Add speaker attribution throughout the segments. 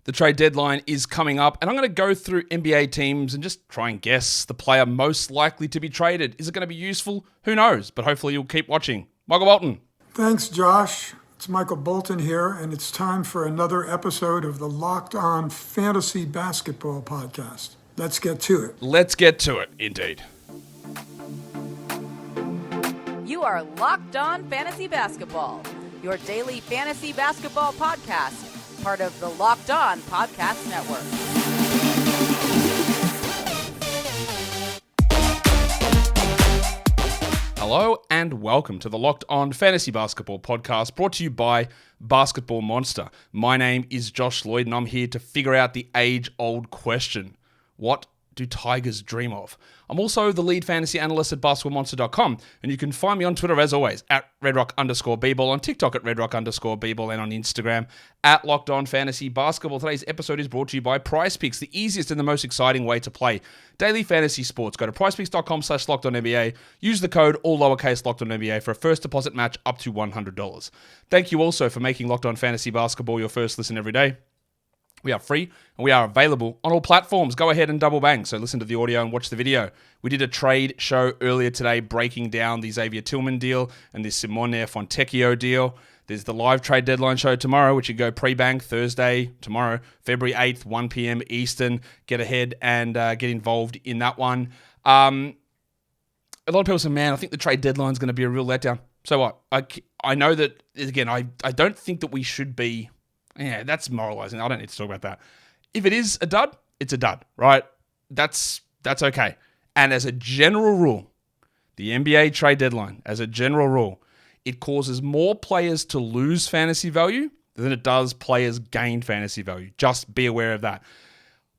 Speaker 1: The trade deadline is coming up, and I'm going to go through NBA teams and just try and guess the player most likely to be traded. Is it going to be useful? Who knows? But hopefully you'll keep watching. Michael Bolton.
Speaker 2: Thanks, Josh. It's Michael Bolton here, and it's time for another episode of the Locked On Fantasy Basketball Podcast. Let's get to it.
Speaker 1: Let's get to it, indeed.
Speaker 3: You are Locked On Fantasy Basketball, your daily fantasy basketball podcast, part of the Locked On Podcast Network.
Speaker 1: Hello and welcome to the Locked On Fantasy Basketball Podcast, brought to you by Basketball Monster. My name is Josh Lloyd, and I'm here to figure out the age-old question: what do Tigers dream of? I'm also the lead fantasy analyst at basketballmonster.com, and you can find me on Twitter as always at redrock_bball, on TikTok at redrock_bball, and on Instagram at Locked On Fantasy Basketball. Today's episode is brought to you by Prize Picks, the easiest and the most exciting way to play daily fantasy sports. Go to prizepicks.com/LockedOnNBA. Use the code all lowercase LockedOnNBA for a first deposit match up to $100. Thank you also for making Locked On Fantasy Basketball your first listen every day. We are free and we are available on all platforms. Go ahead and double bang. So listen to the audio and watch the video. We did a trade show earlier today breaking down the Xavier Tillman deal and the Simone Fontecchio deal. There's the live trade deadline show tomorrow, which you go pre-bang Thursday, tomorrow, February 8th, 1 p.m. Eastern. Get ahead and get involved in that one. A lot of people say, man, I think the trade deadline is going to be a real letdown. So what? I know that, again, I don't think that we should be... Yeah, that's moralizing. I don't need to talk about that. If it is a dud, it's a dud, right? That's okay. And as a general rule, the NBA trade deadline, as a general rule, it causes more players to lose fantasy value than it does players gain fantasy value. Just be aware of that.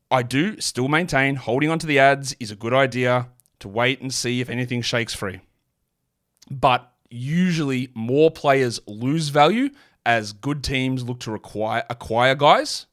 Speaker 1: I do still maintain holding onto the ads is a good idea to wait and see if anything shakes free. But usually more players lose value as good teams look to acquire guys,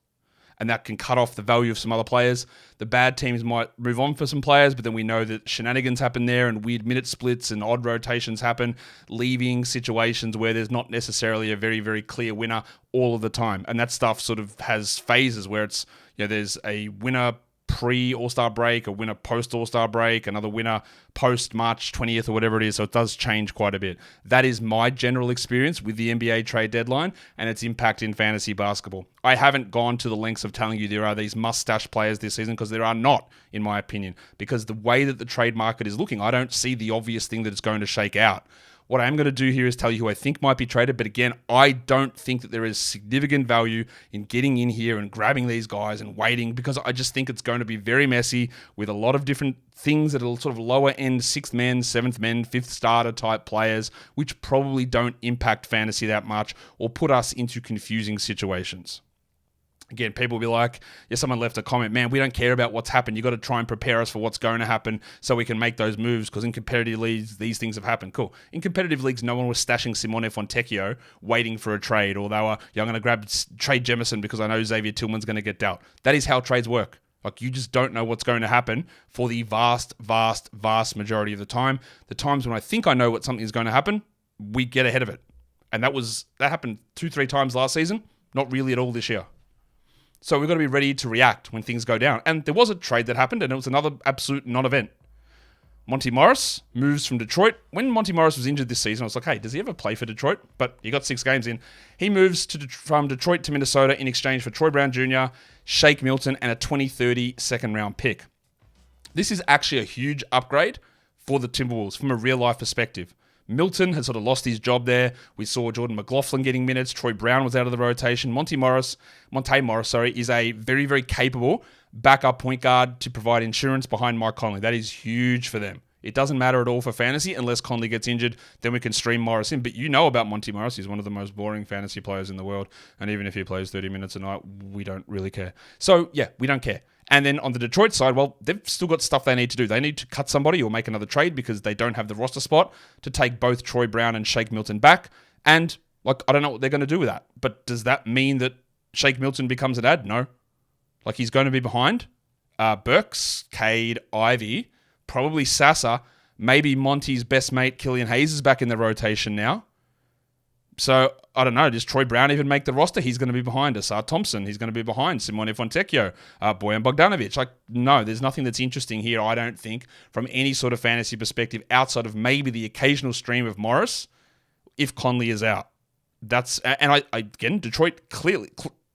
Speaker 1: and that can cut off the value of some other players. The bad teams might move on for some players, but then we know that shenanigans happen there and weird minute splits and odd rotations happen, leaving situations where there's not necessarily a very, very clear winner all of the time. And that stuff sort of has phases where it's, there's a winner pre-All-Star break, a winner post-All-Star break, another winner post-March 20th or whatever it is, so it does change quite a bit. That is my general experience with the NBA trade deadline and its impact in fantasy basketball. I haven't gone to the lengths of telling you there are these must-stash players this season, because there are not, in my opinion, because the way that the trade market is looking, I don't see the obvious thing that it's going to shake out. What I am going to do here is tell you who I think might be traded, but again, I don't think that there is significant value in getting in here and grabbing these guys and waiting, because I just think it's going to be very messy with a lot of different things that are sort of lower end sixth men, seventh men, fifth starter type players, which probably don't impact fantasy that much or put us into confusing situations. Again, people will be like, someone left a comment, man, we don't care about what's happened. You've got to try and prepare us for what's going to happen so we can make those moves, because in competitive leagues, these things have happened. Cool. In competitive leagues, no one was stashing Simone Fontecchio waiting for a trade, or they were, I'm going to grab trade Jemison because I know Xavier Tillman's going to get dealt. That is how trades work. Like, you just don't know what's going to happen for the vast majority of the time. The times when I think I know what something is going to happen, we get ahead of it. And that happened 2-3 times last season, not really at all this year. So we've got to be ready to react when things go down. And there was a trade that happened, and it was another absolute non-event. Monty Morris moves from Detroit. When Monty Morris was injured this season, I was like, hey, does he ever play for Detroit? But he got 6 games in. He moves from Detroit to Minnesota in exchange for Troy Brown Jr., Shake Milton, and a 2030 second-round pick. This is actually a huge upgrade for the Timberwolves from a real-life perspective. Milton has sort of lost his job there. We saw Jordan McLaughlin getting minutes. Troy Brown was out of the rotation. Monte Morris, is a very, very capable backup point guard to provide insurance behind Mike Conley. That is huge for them. It doesn't matter at all for fantasy unless Conley gets injured. Then we can stream Morris in. But you know about Monte Morris. He's one of the most boring fantasy players in the world. And even if he plays 30 minutes a night, we don't really care. So, yeah, we don't care. And then on the Detroit side, well, they've still got stuff they need to do. They need to cut somebody or make another trade because they don't have the roster spot to take both Troy Brown and Shake Milton back. And, I don't know what they're going to do with that. But does that mean that Shake Milton becomes an ad? No. He's going to be behind Burks, Cade, Ivy, probably Sasser. Maybe Monty's best mate, Killian Hayes, is back in the rotation now. So, I don't know, does Troy Brown even make the roster? He's going to be behind Asar Thompson. He's going to be behind Simone Fontecchio, Bojan Bogdanovic. Like, no, there's nothing that's interesting here, I don't think, from any sort of fantasy perspective outside of maybe the occasional stream of Morris if Conley is out. Again, Detroit clearly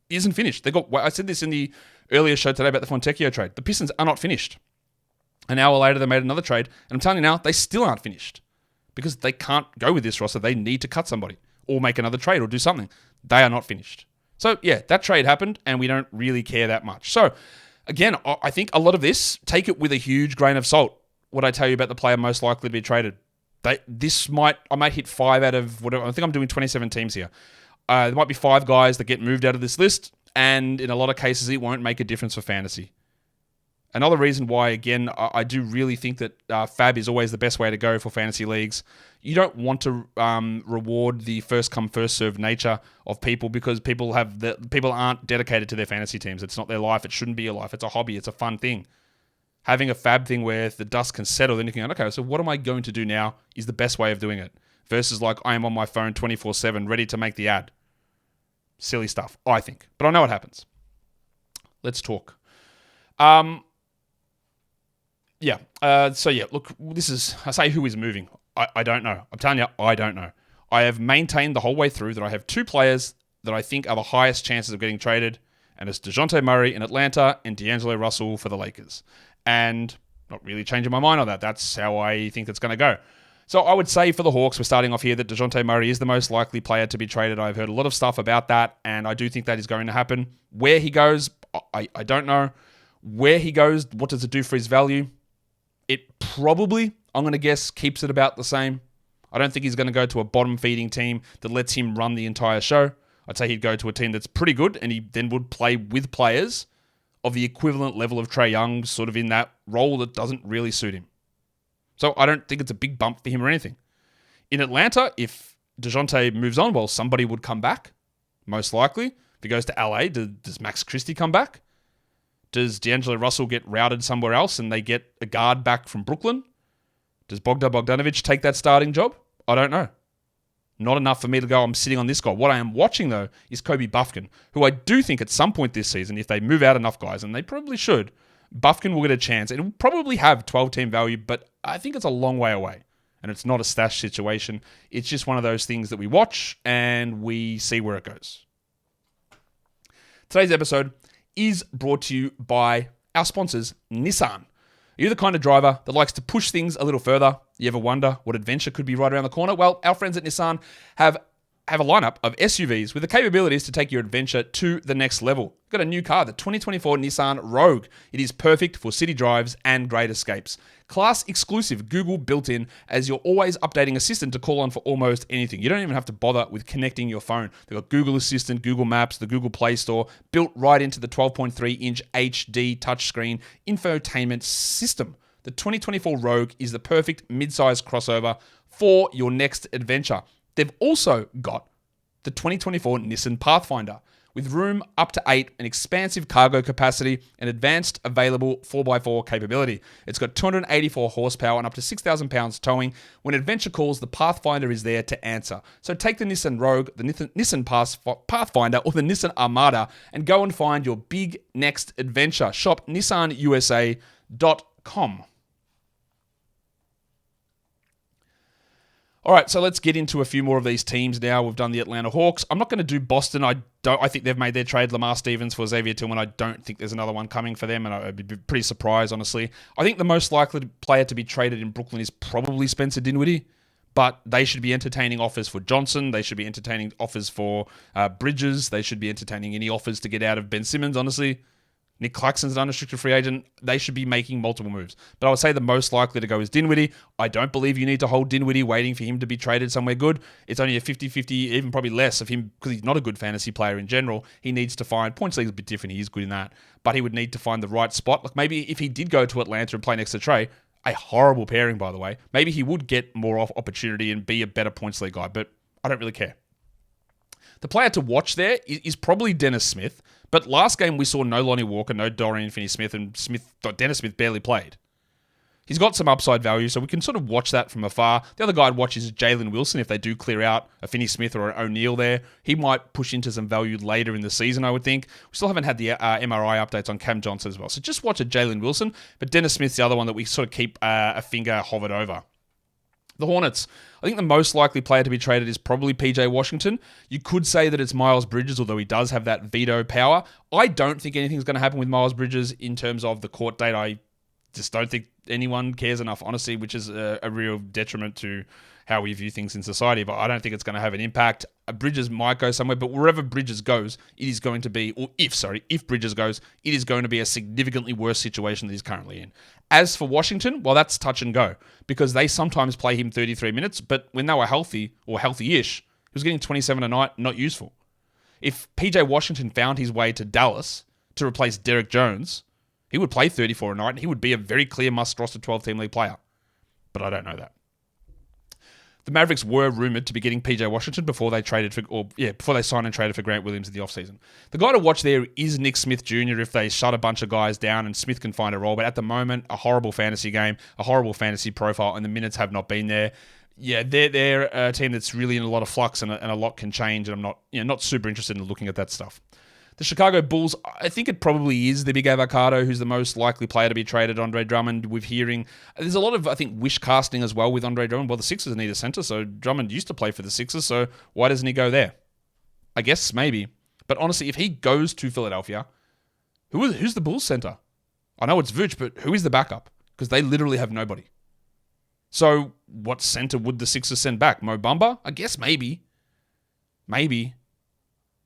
Speaker 1: isn't finished. I said this in the earlier show today about the Fontecchio trade. The Pistons are not finished. An hour later, they made another trade, and I'm telling you now, they still aren't finished because they can't go with this roster. They need to cut somebody or make another trade or do something. They are not finished. So, yeah, that trade happened, and we don't really care that much. So, again, I think a lot of this, take it with a huge grain of salt, what I tell you about the player most likely to be traded. I might hit 5 out of whatever. I think I'm doing 27 teams here. There might be 5 guys that get moved out of this list, and in a lot of cases, it won't make a difference for fantasy. Another reason why, again, I do really think that Fab is always the best way to go for fantasy leagues. You don't want to reward the first come first served nature of people because people aren't dedicated to their fantasy teams. It's not their life. It shouldn't be a life. It's a hobby. It's a fun thing. Having a Fab thing where the dust can settle, then you can go, okay, so what am I going to do now is the best way of doing it. Versus like I am on my phone 24/7 ready to make the ad. Silly stuff, I think. But I know what happens. Let's talk. Look, I say who is moving. I don't know. I'm telling you, I don't know. I have maintained the whole way through that I have 2 players that I think are the highest chances of getting traded, and it's Dejounte Murray in Atlanta and D'Angelo Russell for the Lakers. And not really changing my mind on that. That's how I think it's going to go. So I would say for the Hawks, we're starting off here that Dejounte Murray is the most likely player to be traded. I've heard a lot of stuff about that, and I do think that is going to happen. Where he goes, I don't know. Where he goes, what does it do for his value? It probably, I'm going to guess, keeps it about the same. I don't think he's going to go to a bottom-feeding team that lets him run the entire show. I'd say he'd go to a team that's pretty good, and he then would play with players of the equivalent level of Trae Young, sort of in that role that doesn't really suit him. So I don't think it's a big bump for him or anything. In Atlanta, if Dejounte moves on, well, somebody would come back, most likely. If he goes to LA, does Max Christie come back? Does D'Angelo Russell get routed somewhere else and they get a guard back from Brooklyn? Does Bogdanovic take that starting job? I don't know. Not enough for me to go, I'm sitting on this guy. What I am watching, though, is Kobe Buffkin, who I do think at some point this season, if they move out enough guys, and they probably should, Buffkin will get a chance. It will probably have 12-team value, but I think it's a long way away. And it's not a stash situation. It's just one of those things that we watch and we see where it goes. Today's episode is brought to you by our sponsors, Nissan. Are you the kind of driver that likes to push things a little further? You ever wonder what adventure could be right around the corner? Well, our friends at Nissan have a lineup of SUVs with the capabilities to take your adventure to the next level. We've got a new car, the 2024 Nissan Rogue. It is perfect for city drives and great escapes. Class exclusive Google built-in as your always updating assistant to call on for almost anything. You don't even have to bother with connecting your phone. They've got Google Assistant, Google Maps, the Google Play Store, built right into the 12.3-inch HD touchscreen infotainment system. The 2024 Rogue is the perfect mid-size crossover for your next adventure. They've also got the 2024 Nissan Pathfinder with room up to 8, an expansive cargo capacity, and advanced available 4x4 capability. It's got 284 horsepower and up to 6,000 pounds towing. When adventure calls, the Pathfinder is there to answer. So take the Nissan Rogue, the Nissan Pathfinder, or the Nissan Armada and go and find your big next adventure. Shop nissanusa.com. All right, so let's get into a few more of these teams now. We've done the Atlanta Hawks. I'm not going to do Boston. I think they've made their trade, Lamar Stevens for Xavier Tillman. I don't think there's another one coming for them, and I'd be pretty surprised, honestly. I think the most likely player to be traded in Brooklyn is probably Spencer Dinwiddie, but they should be entertaining offers for Johnson. They should be entertaining offers for Bridges. They should be entertaining any offers to get out of Ben Simmons, honestly. Nick Claxton's an unrestricted free agent. They should be making multiple moves. But I would say the most likely to go is Dinwiddie. I don't believe you need to hold Dinwiddie waiting for him to be traded somewhere good. It's only a 50-50, even probably less of him, because he's not a good fantasy player in general. He needs to find, points league is a bit different, he is good in that, but he would need to find the right spot. Like maybe if he did go to Atlanta and play next to Trae, a horrible pairing by the way, maybe he would get more opportunity and be a better points league guy, but I don't really care. The player to watch there is probably Dennis Smith, but last game we saw no Lonnie Walker, no Dorian Finney-Smith, and Dennis Smith barely played. He's got some upside value, so we can sort of watch that from afar. The other guy I'd watch is Jalen Wilson. If they do clear out a Finney-Smith or an O'Neal there, he might push into some value later in the season, I would think. We still haven't had the MRI updates on Cam Johnson as well. So just watch a Jalen Wilson. But Dennis Smith's the other one that we sort of keep a finger hovered over. The Hornets. I think the most likely player to be traded is probably PJ Washington. You could say that it's Miles Bridges, although he does have that veto power. I don't think anything's going to happen with Miles Bridges in terms of the court date. I just don't think anyone cares enough, honestly, which is a real detriment to how we view things in society. But I don't think it's going to have an impact. Bridges might go somewhere, but wherever Bridges goes, it is going to be, if Bridges goes, it is going to be a significantly worse situation than he's currently in. As for Washington, well, that's touch and go, because they sometimes play him 33 minutes, but when they were healthy, or healthy-ish, he was getting 27 a night, not useful. If PJ Washington found his way to Dallas to replace Derek Jones, he would play 34 a night, and he would be a very clear must-roster 12-team league player. But I don't know that. The Mavericks were rumored to be getting PJ Washington before they signed and traded for Grant Williams in the offseason. The guy to watch there is Nick Smith Jr. if they shut a bunch of guys down and Smith can find a role. But at the moment, a horrible fantasy game, a horrible fantasy profile, and the minutes have not been there. Yeah, they're a team that's really in a lot of flux, and a lot can change, and I'm not super interested in looking at that stuff. The Chicago Bulls, I think it probably is the big avocado who's the most likely player to be traded, Andre Drummond. We're hearing there's a lot of, I think, wish casting as well with Andre Drummond. Well, the Sixers need a center, so Drummond used to play for the Sixers, so why doesn't he go there? I guess maybe. But honestly, if he goes to Philadelphia, who's the Bulls center? I know it's Vooch, but who is the backup? Because they literally have nobody. So what center would the Sixers send back? Mo Bamba? I guess maybe. Maybe.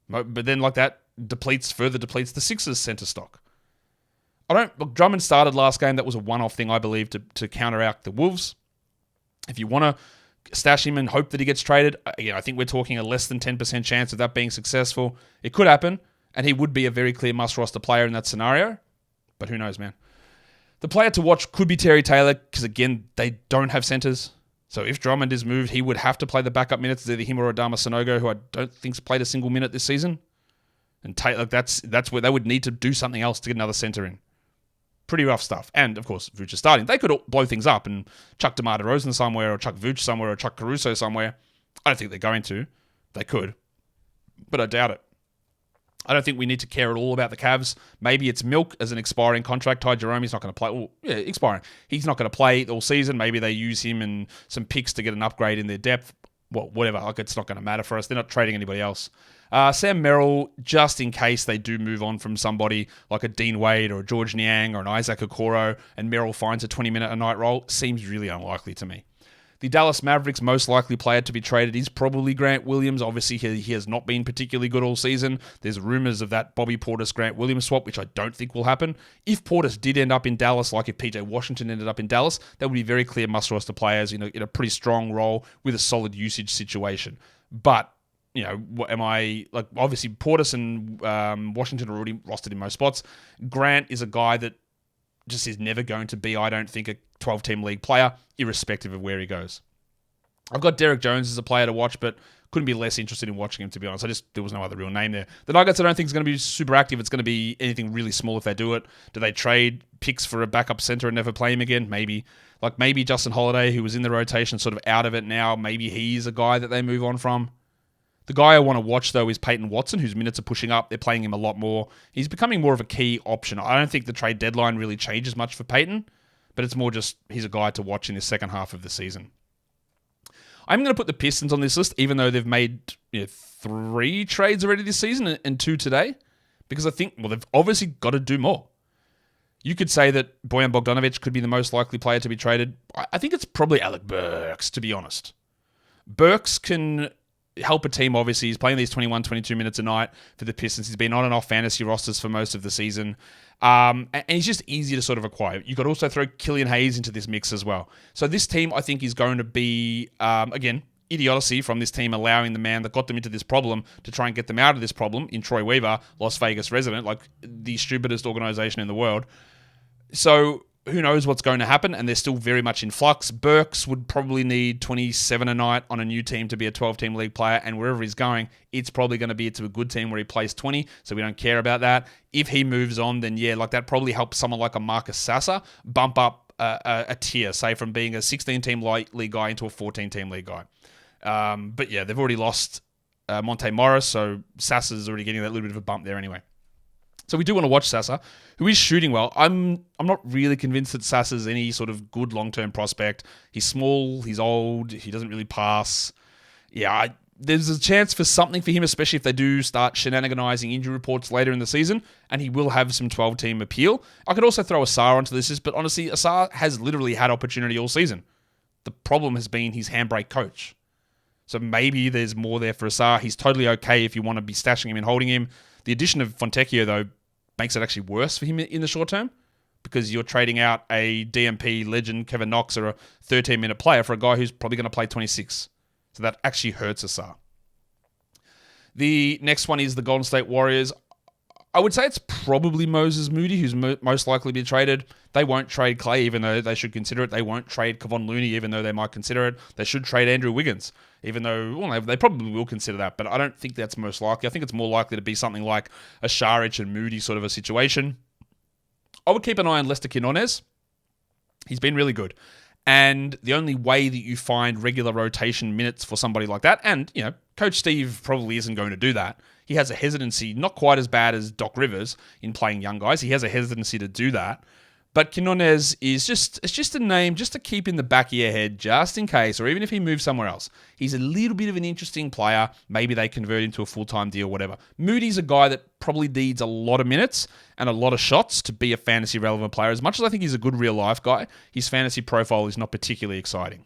Speaker 1: But then like that, further depletes the Sixers center stock. Look, Drummond started last game. That was a one-off thing, I believe, to counteract the Wolves. If you want to stash him and hope that he gets traded, I think we're talking a less than 10% chance of that being successful. It could happen, and he would be a very clear must-roster player in that scenario. But who knows, man. The player to watch could be Terry Taylor, because again, they don't have centers. So if Drummond is moved, he would have to play the backup minutes. It's either him or Adama Sanogo, who I don't think's played a single minute this season. And Taylor, that's where they would need to do something else to get another center in. Pretty rough stuff. And, of course, Vooch is starting. They could blow things up and chuck DeMar DeRozan somewhere, or chuck Vooch somewhere, or chuck Caruso somewhere. I don't think they're going to. They could. But I doubt it. I don't think we need to care at all about the Cavs. Maybe it's milk as an expiring contract. Ty Jerome is not going to play. Expiring. He's not going to play all season. Maybe they use him and some picks to get an upgrade in their depth. Well, whatever. It's not going to matter for us. They're not trading anybody else. Sam Merrill, just in case they do move on from somebody like a Dean Wade or a George Niang or an Isaac Okoro, and Merrill finds a 20-minute-a-night role, seems really unlikely to me. The Dallas Mavericks' most likely player to be traded is probably Grant Williams. Obviously, he has not been particularly good all season. There's rumors of that Bobby Portis-Grant Williams swap, which I don't think will happen. If Portis did end up in Dallas, like if PJ Washington ended up in Dallas, that would be very clear must-roster players in a pretty strong role with a solid usage situation. But obviously Portis and Washington are already rostered in most spots. Grant is a guy that just is never going to be, I don't think, a 12-team league player, irrespective of where he goes. I've got Derek Jones as a player to watch, but couldn't be less interested in watching him, to be honest. There was no other real name there. The Nuggets, I don't think is going to be super active. It's going to be anything really small if they do it. Do they trade picks for a backup center and never play him again? Maybe. Maybe Justin Holiday, who was in the rotation, sort of out of it now. Maybe he's a guy that they move on from. The guy I want to watch, though, is Peyton Watson, whose minutes are pushing up. They're playing him a lot more. He's becoming more of a key option. I don't think the trade deadline really changes much for Peyton, but it's more just he's a guy to watch in the second half of the season. I'm going to put the Pistons on this list, even though they've made 3 trades already this season and 2 today, because I think, they've obviously got to do more. You could say that Bojan Bogdanovic could be the most likely player to be traded. I think it's probably Alec Burks, to be honest. Burks can help a team, obviously. He's playing these 21, 22 minutes a night for the Pistons. He's been on and off fantasy rosters for most of the season. And he's just easy to sort of acquire. You could also throw Killian Hayes into this mix as well. So this team, I think, is going to be, again, idiocy from this team allowing the man that got them into this problem to try and get them out of this problem in Troy Weaver, Las Vegas resident, like the stupidest organization in the world. So who knows what's going to happen, and they're still very much in flux. Burks would probably need 27 a night on a new team to be a 12-team league player, and wherever he's going, it's probably going to be to a good team where he plays 20, so we don't care about that. If he moves on, then that probably helps someone like a Marcus Sasser bump up a tier, say from being a 16-team league guy into a 14-team league guy. But yeah, they've already lost Monte Morris, so Sassa's already getting that little bit of a bump there anyway. So we do want to watch Sassa, who is shooting well. I'm not really convinced that Sassa's any sort of good long-term prospect. He's small, he's old, he doesn't really pass. Yeah, there's a chance for something for him, especially if they do start shenaniganizing injury reports later in the season, and he will have some 12-team appeal. I could also throw Asar onto this, but honestly, Asar has literally had opportunity all season. The problem has been his handbrake coach. So maybe there's more there for Asar. He's totally okay if you want to be stashing him and holding him. The addition of Fontecchio, though, makes it actually worse for him in the short term because you're trading out a DMP legend, Kevin Knox, or a 13-minute player for a guy who's probably going to play 26. So that actually hurts Asar. The next one is the Golden State Warriors. I would say it's probably Moses Moody who's most likely to be traded. They won't trade Clay, even though they should consider it. They won't trade Kevon Looney, even though they might consider it. They should trade Andrew Wiggins, even though they probably will consider that. But I don't think that's most likely. I think it's more likely to be something like a Šarić and Moody sort of a situation. I would keep an eye on Lester Quinones. He's been really good. And the only way that you find regular rotation minutes for somebody like that, and, Coach Steve probably isn't going to do that. He has a hesitancy, not quite as bad as Doc Rivers in playing young guys. He has a hesitancy to do that. But Quinones is just a name just to keep in the back of your head just in case, or even if he moves somewhere else. He's a little bit of an interesting player. Maybe they convert into a full-time deal, whatever. Moody's a guy that probably needs a lot of minutes and a lot of shots to be a fantasy relevant player. As much as I think he's a good real-life guy, his fantasy profile is not particularly exciting.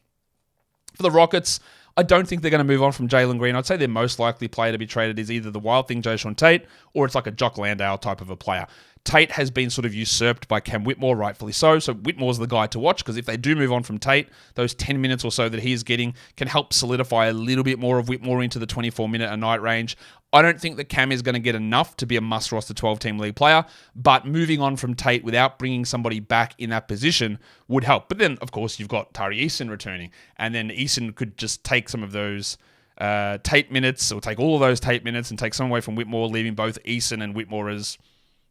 Speaker 1: For the Rockets, I don't think they're going to move on from Jalen Green. I'd say their most likely player to be traded is either the Wild Thing, Jae'Sean Tate, or it's like a Jock Landale type of a player. Tate has been sort of usurped by Cam Whitmore, rightfully so. So Whitmore's the guy to watch because if they do move on from Tate, those 10 minutes or so that he is getting can help solidify a little bit more of Whitmore into the 24-minute a night range. I don't think that Cam is going to get enough to be a must-roster 12-team league player, but moving on from Tate without bringing somebody back in that position would help. But then, of course, you've got Tari Eason returning, and then Eason could just take some of those Tate minutes or take all of those Tate minutes and take some away from Whitmore, leaving both Eason and Whitmore as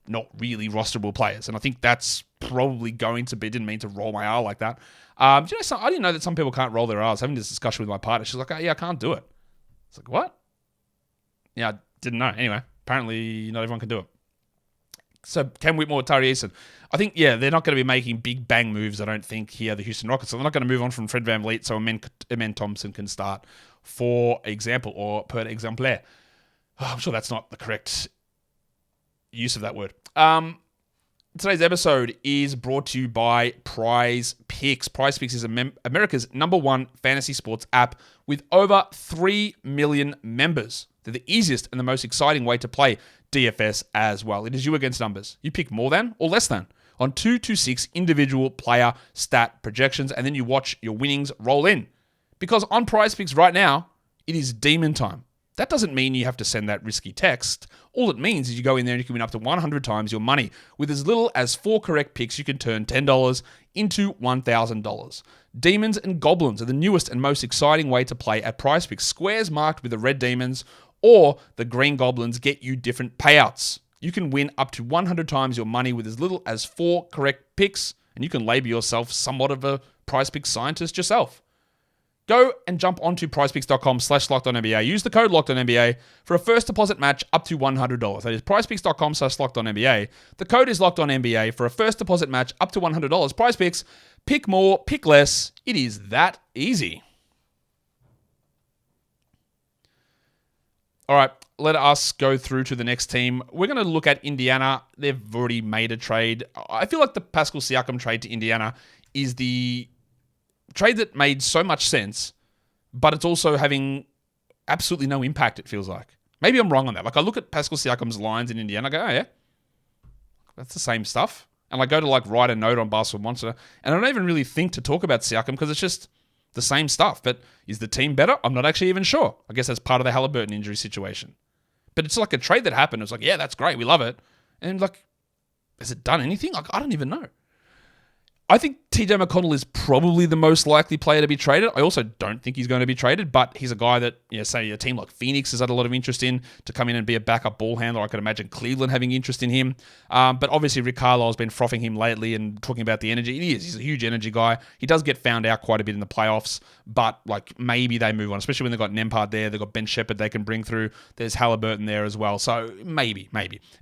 Speaker 1: not really rosterable players. And I think that's probably going to be, didn't mean to roll my R like that. I didn't know that some people can't roll their R's. Having this discussion with my partner, she's like, oh, yeah, I can't do it. It's like, what? Yeah, I didn't know. Anyway, apparently not everyone can do it. So Cam Whitmore, Tari Eason. I think, they're not going to be making big bang moves, I don't think, here, the Houston Rockets. So they're not going to move on from Fred VanVleet so Amen Thompson can start, for example, or per exemplaire. Oh, I'm sure that's not the correct use of that word. Today's episode is brought to you by Prize Picks. Prize Picks is America's #1 fantasy sports app with over 3 million members. They're the easiest and the most exciting way to play DFS as well. It is you against numbers. You pick more than or less than on 2 to 6 individual player stat projections, and then you watch your winnings roll in. Because on Prize Picks right now, it is demon time. That doesn't mean you have to send that risky text. All it means is you go in there and you can win up to 100 times your money. With as little as 4 correct picks, you can turn $10 into $1,000. Demons and Goblins are the newest and most exciting way to play at Prize Picks. Squares marked with the red demons or the green goblins get you different payouts. You can win up to 100 times your money with as little as 4 correct picks, and you can label yourself somewhat of a Prize Picks scientist yourself. Go and jump onto prizepicks.com/LockedOnNBA. Use the code LockedOnNBA for a first deposit match up to $100. That is prizepicks.com/LockedOnNBA. The code is LockedOnNBA for a first deposit match up to $100. Prize Picks, pick more, pick less. It is that easy. All right, let us go through to the next team. We're going to look at Indiana. They've already made a trade. I feel like the Pascal Siakam trade to Indiana is the trade that made so much sense, but it's also having absolutely no impact, it feels like. Maybe I'm wrong on that. Like, I look at Pascal Siakam's lines in Indiana, I go, oh, yeah, that's the same stuff. And I go to, write a note on Basketball Monster, and I don't even really think to talk about Siakam because it's just the same stuff. But is the team better? I'm not actually even sure. I guess that's part of the Halliburton injury situation. But it's like a trade that happened. It's like, yeah, that's great. We love it. And, has it done anything? I don't even know. I think TJ McConnell is probably the most likely player to be traded. I also don't think he's going to be traded, but he's a guy that, say a team like Phoenix has had a lot of interest in to come in and be a backup ball handler. I could imagine Cleveland having interest in him. But obviously Rick Carlisle's been frothing him lately and talking about the energy. He's a huge energy guy. He does get found out quite a bit in the playoffs, but maybe they move on, especially when they've got Nembhard there. They've got Ben Shepherd they can bring through. There's Halliburton there as well. So maybe.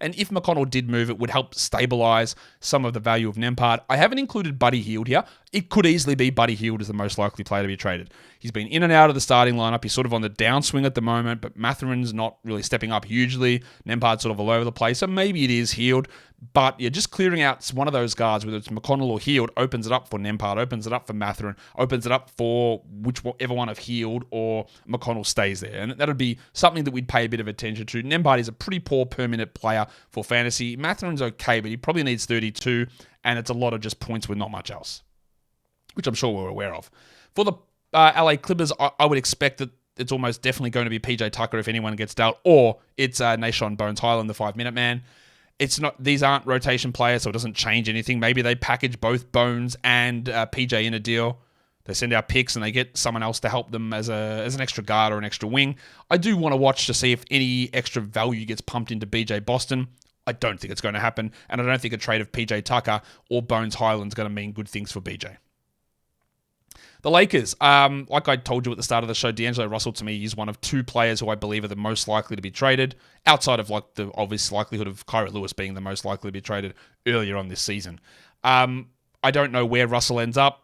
Speaker 1: And if McConnell did move, it would help stabilize some of the value of Nembhard. I haven't included Buddy Hield here. It could easily be Buddy Hield is the most likely player to be traded. He's been in and out of the starting lineup. He's sort of on the downswing at the moment, but Matherin's not really stepping up hugely. Nembhard's sort of all over the place, so maybe it is Hield. But just clearing out one of those guards, whether it's McConnell or Hield, opens it up for Nembhard, opens it up for Mathurin, opens it up for whichever one of Hield or McConnell stays there. And that would be something that we'd pay a bit of attention to. Nembhard is a pretty poor per-minute player for fantasy. Matherin's okay, but he probably needs 32, and it's a lot of just points with not much else, which I'm sure we're aware of. For the LA Clippers, I would expect that it's almost definitely going to be PJ Tucker if anyone gets dealt, or it's Nashon Bones Highland, the 5-minute man. It's not; these aren't rotation players, so it doesn't change anything. Maybe they package both Bones and PJ in a deal. They send out picks and they get someone else to help them as an extra guard or an extra wing. I do want to watch to see if any extra value gets pumped into BJ Boston. I don't think it's going to happen, and I don't think a trade of PJ Tucker or Bones Highland is going to mean good things for BJ. The Lakers, like I told you at the start of the show, D'Angelo Russell to me is one of two players who I believe are the most likely to be traded, outside of the obvious likelihood of Kyrie Lewis being the most likely to be traded earlier on this season. I don't know where Russell ends up.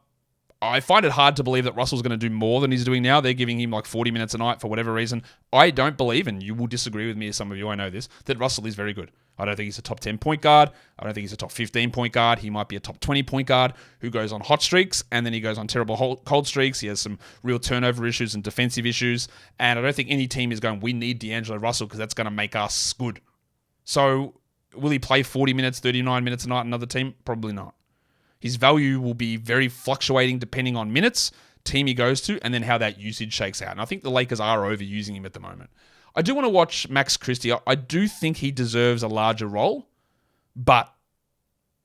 Speaker 1: I find it hard to believe that Russell's going to do more than he's doing now. They're giving him 40 minutes a night for whatever reason. I don't believe, and you will disagree with me, as some of you, I know this, that Russell is very good. I don't think he's a top 10 point guard. I don't think he's a top 15 point guard. He might be a top 20 point guard who goes on hot streaks, and then he goes on terrible cold streaks. He has some real turnover issues and defensive issues, and I don't think any team is going, we need D'Angelo Russell because that's going to make us good. So will he play 40 minutes, 39 minutes a night in another team? Probably not. His value will be very fluctuating depending on minutes, team he goes to, and then how that usage shakes out. And I think the Lakers are overusing him at the moment. I do want to watch Max Christie. I do think he deserves a larger role, but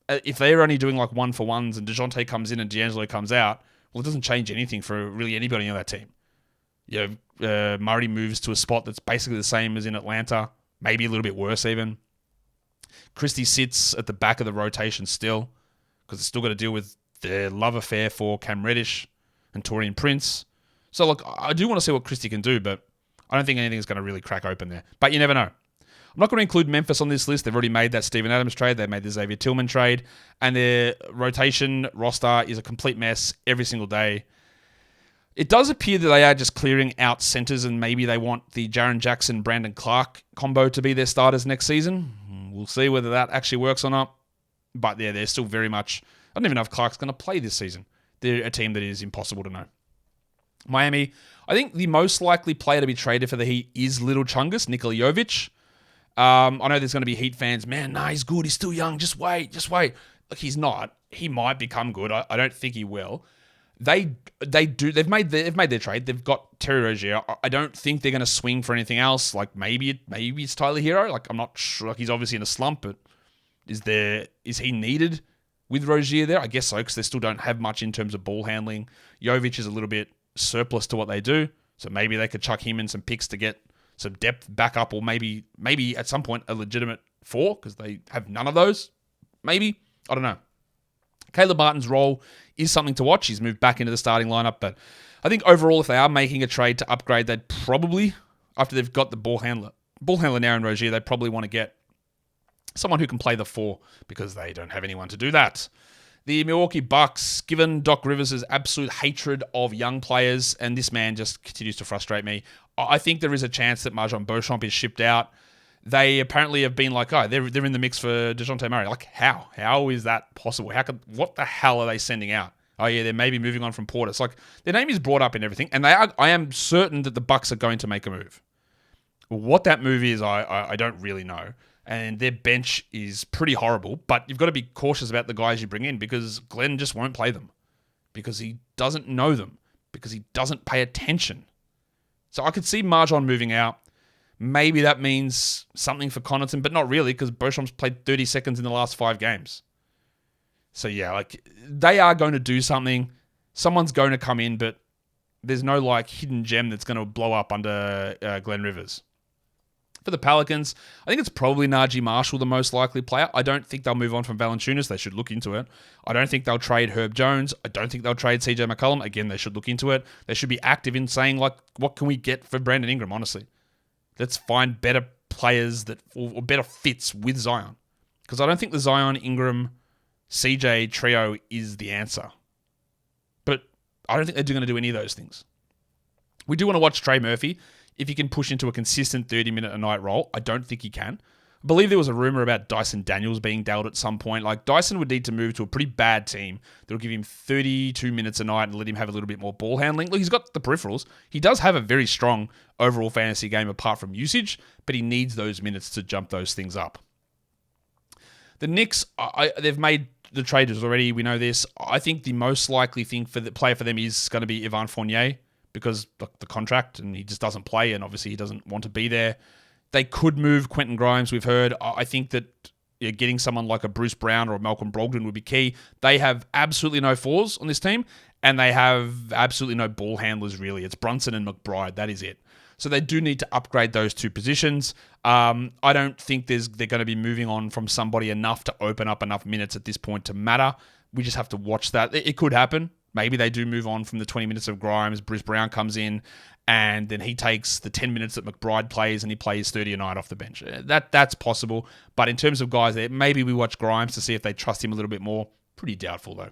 Speaker 1: if they're only doing 1-for-1s and Dejounte comes in and D'Angelo comes out, well, it doesn't change anything for really anybody on that team. Murray moves to a spot that's basically the same as in Atlanta, maybe a little bit worse even. Christie sits at the back of the rotation still, because it's still got to deal with their love affair for Cam Reddish and Taurean Prince. So, look, I do want to see what Christie can do, but I don't think anything's going to really crack open there. But you never know. I'm not going to include Memphis on this list. They've already made that Steven Adams trade. They made the Xavier Tillman trade. And their rotation roster is a complete mess every single day. It does appear that they are just clearing out centers, and maybe they want the Jaren Jackson, Brandon Clark combo to be their starters next season. We'll see whether that actually works or not. But yeah, they're still very much... I don't even know if Clark's going to play this season. They're a team that is impossible to know. Miami, I think the most likely player to be traded for the Heat is Little Chungus, Nikola Jovic. I know there's going to be Heat fans. Man, nah, he's good. He's still young. Just wait. Look, he's not. He might become good. I don't think he will. They've made their trade. They've got Terry Rozier. I don't think they're going to swing for anything else. Maybe it's Tyler Hero. I'm not sure. He's obviously in a slump, but is he needed with Rozier there? I guess so, because they still don't have much in terms of ball handling. Jovic is a little bit surplus to what they do, so maybe they could chuck him in some picks to get some depth back up, or maybe at some point a legitimate 4, because they have none of those. Maybe. I don't know. Caleb Martin's role is something to watch. He's moved back into the starting lineup, but I think overall, if they are making a trade to upgrade, they'd probably, after they've got the ball handler now in Rozier, they'd probably want to get someone who can play the 4, because they don't have anyone to do that. The Milwaukee Bucks, given Doc Rivers' absolute hatred of young players, and this man just continues to frustrate me, I think there is a chance that Marjon Beauchamp is shipped out. They apparently have been they're in the mix for Dejounte Murray. How? How is that possible? What the hell are they sending out? Oh yeah, they're maybe moving on from Porter. It's their name is brought up in everything, and I am certain that the Bucks are going to make a move. What that move is, I don't really know. And their bench is pretty horrible, but you've got to be cautious about the guys you bring in, because Glenn just won't play them, because he doesn't know them, because he doesn't pay attention. So I could see Marjon moving out. Maybe that means something for Connaughton, but not really, because Beauchamp's played 30 seconds in the last 5 games. So yeah, like they are going to do something. Someone's going to come in, but there's no like hidden gem that's going to blow up under Glenn Rivers. For the Pelicans, I think it's probably Najee Marshall, the most likely player. I don't think they'll move on from Valanciunas. They should look into it. I don't think they'll trade Herb Jones. I don't think they'll trade CJ McCollum. Again, they should look into it. They should be active in saying, like, what can we get for Brandon Ingram, honestly? Let's find better players that or better fits with Zion. Because I don't think the Zion, Ingram, CJ trio is the answer. But I don't think they're going to do any of those things. We do want to watch Trey Murphy. If he can push into a consistent 30-minute-a-night role, I don't think he can. I believe there was a rumor about Dyson Daniels being dealt at some point. Like, Dyson would need to move to a pretty bad team that'll give him 32 minutes a night and let him have a little bit more ball handling. Look, he's got the peripherals. He does have a very strong overall fantasy game apart from usage, but he needs those minutes to jump those things up. The Knicks, they've made the traders already. We know this. I think the most likely thing for the player for them is going to be Evan Fournier, because the contract, and he just doesn't play, and obviously he doesn't want to be there. They could move Quentin Grimes, we've heard. I think that getting someone like a Bruce Brown or a Malcolm Brogdon would be key. They have absolutely no fours on this team, and they have absolutely no ball handlers, really. It's Brunson and McBride. That is it. So they do need to upgrade those two positions. I don't think they're going to be moving on from somebody enough to open up enough minutes at this point to matter. We just have to watch that. It could happen. Maybe they do move on from the 20 minutes of Grimes. Bruce Brown comes in, and then he takes the 10 minutes that McBride plays, and he plays 30 a night off the bench. That's possible. But in terms of guys there, maybe we watch Grimes to see if they trust him a little bit more. Pretty doubtful, though.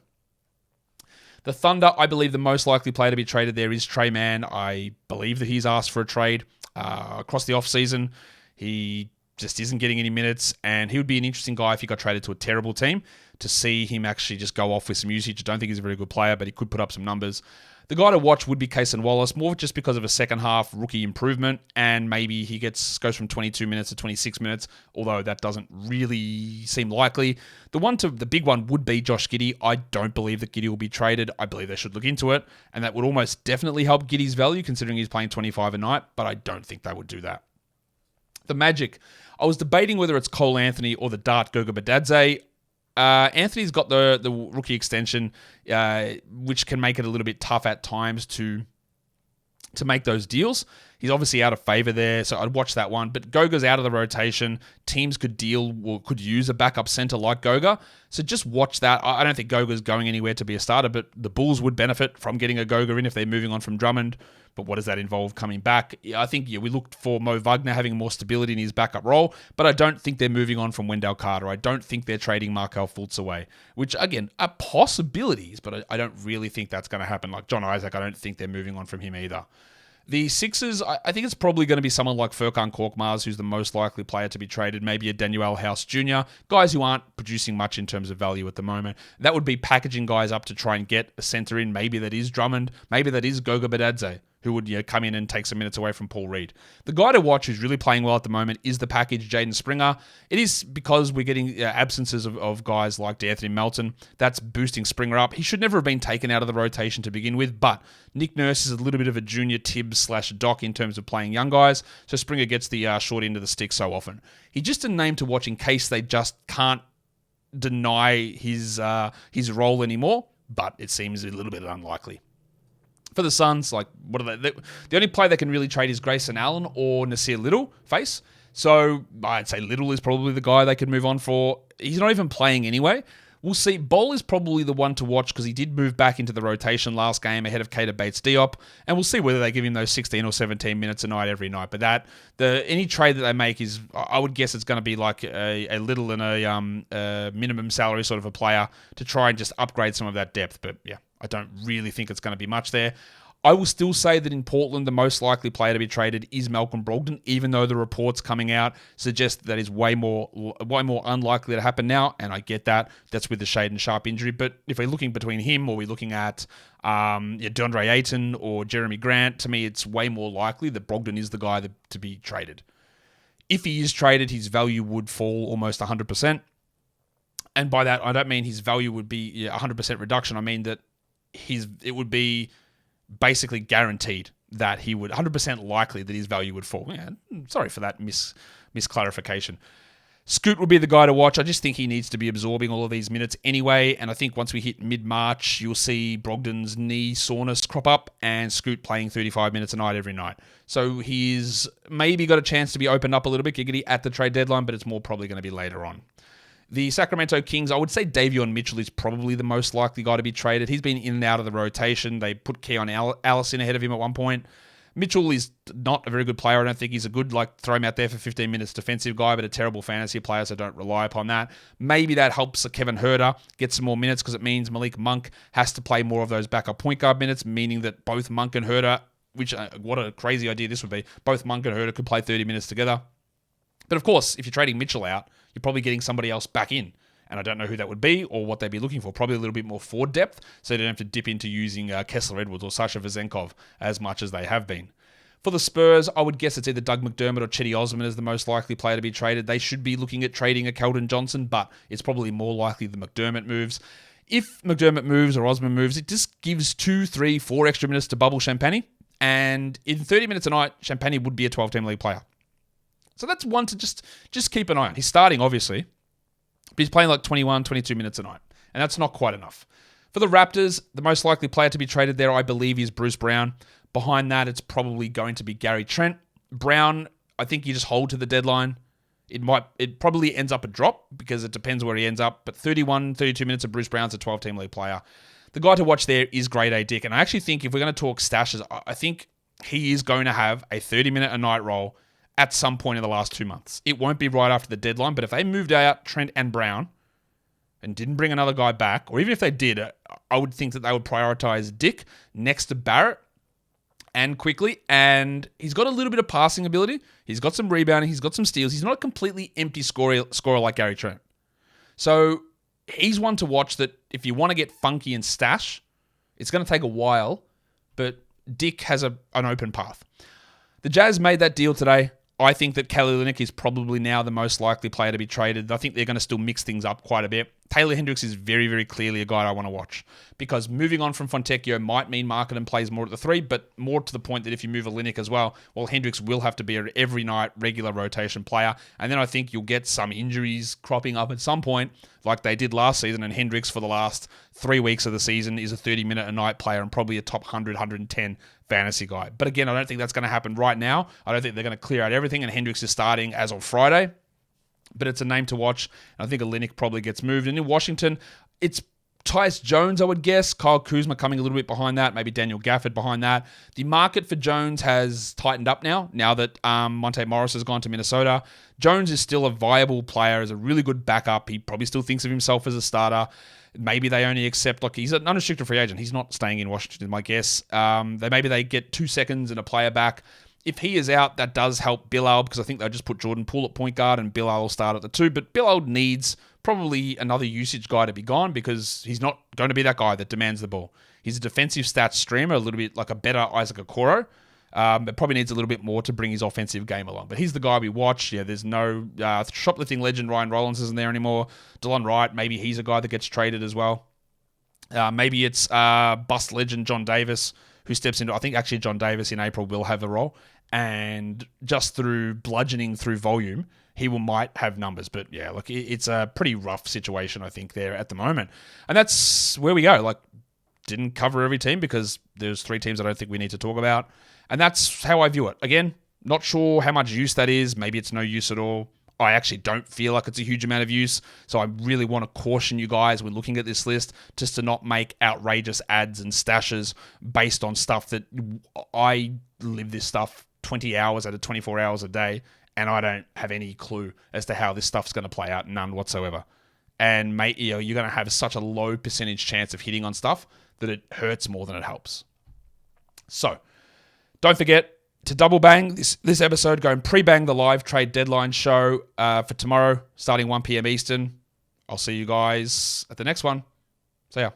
Speaker 1: The Thunder, I believe the most likely player to be traded there is Trey Mann. I believe that he's asked for a trade across the offseason. He just isn't getting any minutes, and he would be an interesting guy if he got traded to a terrible team to see him actually just go off with some usage. I don't think he's a very good player, but he could put up some numbers. The guy to watch would be Cason Wallace, more just because of a second half rookie improvement, and maybe he goes from 22 minutes to 26 minutes, although that doesn't really seem likely. The big one would be Josh Giddey. I don't believe that Giddey will be traded. I believe they should look into it, and that would almost definitely help Giddey's value, considering he's playing 25 a night, but I don't think they would do that. The Magic, I was debating whether it's Cole Anthony or the Dart Goga Badadze. Anthony's got the rookie extension, which can make it a little bit tough at times to make those deals. He's obviously out of favor there, so I'd watch that one. But Goga's out of the rotation. Teams could use a backup center like Goga. So just watch that. I don't think Goga's going anywhere to be a starter, but the Bulls would benefit from getting a Goga in if they're moving on from Drummond. But what does that involve coming back? I think we looked for Mo Wagner having more stability in his backup role, but I don't think they're moving on from Wendell Carter. I don't think they're trading Markelle Fultz away, which, again, are possibilities, but I don't really think that's going to happen. Like John Isaac, I don't think they're moving on from him either. The Sixers, I think it's probably going to be someone like Furkan Korkmaz, who's the most likely player to be traded, maybe a Daniel House Jr., guys who aren't producing much in terms of value at the moment. That would be packaging guys up to try and get a center in. Maybe that is Drummond, maybe that is Goga Badadze, who would come in and take some minutes away from Paul Reed. The guy to watch who's really playing well at the moment is the package, Jaden Springer. It is because we're getting absences of guys like D'Anthony Melton. That's boosting Springer up. He should never have been taken out of the rotation to begin with, but Nick Nurse is a little bit of a junior Tibbs/Doc in terms of playing young guys, so Springer gets the short end of the stick so often. He's just a name to watch in case they just can't deny his role anymore, but it seems a little bit unlikely. For the Suns, what are they? The only player they can really trade is Grayson Allen or Nasir Little face. So I'd say Little is probably the guy they could move on for. He's not even playing anyway. We'll see. Bol is probably the one to watch because he did move back into the rotation last game ahead of Keita Bates-Diop, and we'll see whether they give him those 16 or 17 minutes a night every night. But any trade that they make is, I would guess it's going to be like a Little and a minimum salary sort of a player to try and just upgrade some of that depth. But yeah, I don't really think it's going to be much there. I will still say that in Portland, the most likely player to be traded is Malcolm Brogdon, even though the reports coming out suggest that is way more unlikely to happen now, and I get that. That's with the Shaden Sharp injury. But if we're looking between him or we're looking at DeAndre Ayton or Jeremy Grant, to me it's way more likely that Brogdon is the guy to be traded. If he is traded, his value would fall almost 100%. And by that, I don't mean his value would be 100% reduction. I mean that it would be basically guaranteed that he would 100% likely that his value would fall. Yeah, sorry for that misclarification. Scoot would be the guy to watch. I just think he needs to be absorbing all of these minutes anyway. And I think once we hit mid-March, you'll see Brogdon's knee soreness crop up and Scoot playing 35 minutes a night every night. So he's maybe got a chance to be opened up a little bit, giggity, at the trade deadline, but it's more probably going to be later on. The Sacramento Kings, I would say Davion Mitchell is probably the most likely guy to be traded. He's been in and out of the rotation. They put Keon Allison ahead of him at one point. Mitchell is not a very good player. I don't think he's a good, throw him out there for 15 minutes defensive guy, but a terrible fantasy player, so don't rely upon that. Maybe that helps Kevin Huerter get some more minutes because it means Malik Monk has to play more of those backup point guard minutes, meaning that both Monk and Huerter, which, what a crazy idea this would be, both Monk and Huerter could play 30 minutes together. But of course, if you're trading Mitchell out, you're probably getting somebody else back in. And I don't know who that would be or what they'd be looking for. Probably a little bit more forward depth, so they don't have to dip into using Kessler Edwards or Sasha Vezenkov as much as they have been. For the Spurs, I would guess it's either Doug McDermott or Chetty Osman as the most likely player to be traded. They should be looking at trading a Keldon Johnson, but it's probably more likely the McDermott moves. If McDermott moves or Osman moves, it just gives 2, 3, 4 extra minutes to bubble Champagny. And in 30 minutes a night, Champagny would be a 12-team league player. So that's one to just keep an eye on. He's starting, obviously, but he's playing 21, 22 minutes a night. And that's not quite enough. For the Raptors, the most likely player to be traded there, I believe, is Bruce Brown. Behind that, it's probably going to be Gary Trent. Brown, I think you just hold to the deadline. It probably ends up a drop because it depends where he ends up. But 31, 32 minutes of Bruce Brown's a 12-team league player. The guy to watch there is Grade A Dick. And I actually think if we're going to talk stashes, I think he is going to have a 30-minute-a-night role at some point in the last 2 months. It won't be right after the deadline, but if they moved out Trent and Brown and didn't bring another guy back, or even if they did, I would think that they would prioritize Dick next to Barrett and quickly, and he's got a little bit of passing ability. He's got some rebounding. He's got some steals. He's not a completely empty scorer like Gary Trent. So he's one to watch that if you want to get funky and stash, it's going to take a while, but Dick has an open path. The Jazz made that deal today. I think that Kelly Olynyk is probably now the most likely player to be traded. I think they're going to still mix things up quite a bit. Taylor Hendricks is very, very clearly a guy I want to watch because moving on from Fontecchio might mean Markkanen plays more at the 3, but more to the point that if you move Olynyk as well, Hendricks will have to be an every night regular rotation player. And then I think you'll get some injuries cropping up at some point like they did last season, and Hendricks for the last 3 weeks of the season is a 30-minute-a-night player and probably a top 100, 110 fantasy guy. But again, I don't think that's going to happen right now. I don't think they're going to clear out everything, and Hendricks is starting as of Friday. But it's a name to watch. I think Olynyk probably gets moved. And in Washington, it's Tyus Jones, I would guess. Kyle Kuzma coming a little bit behind that. Maybe Daniel Gafford behind that. The market for Jones has tightened up now that Monte Morris has gone to Minnesota. Jones is still a viable player, is a really good backup. He probably still thinks of himself as a starter. Maybe they only accept, he's an unrestricted free agent. He's not staying in Washington, my guess. Maybe they get 2 seconds and a player back. If he is out, that does help Bilal because I think they'll just put Jordan Poole at point guard and Bilal will start at the 2. But Bilal needs probably another usage guy to be gone because he's not going to be that guy that demands the ball. He's a defensive stats streamer, a little bit like a better Isaac Okoro, but probably needs a little bit more to bring his offensive game along. But he's the guy we watch. Yeah, there's no shoplifting legend Ryan Rollins isn't there anymore. DeLon Wright, maybe he's a guy that gets traded as well. Maybe it's bust legend John Davis who steps into. I think actually John Davis in April will have a role. And just through bludgeoning through volume, he might have numbers. But yeah, it's a pretty rough situation, I think, there at the moment. And that's where we go. Didn't cover every team because there's 3 teams I don't think we need to talk about. And that's how I view it. Again, not sure how much use that is. Maybe it's no use at all. I actually don't feel like it's a huge amount of use. So I really want to caution you guys when looking at this list just to not make outrageous ads and stashes based on stuff that I live this stuff 20 hours out of 24 hours a day, and I don't have any clue as to how this stuff's going to play out, none whatsoever. And you're going to have such a low percentage chance of hitting on stuff that it hurts more than it helps. So, don't forget to double bang this episode, go and pre-bang the live trade deadline show for tomorrow, starting 1 p.m. Eastern. I'll see you guys at the next one. See ya.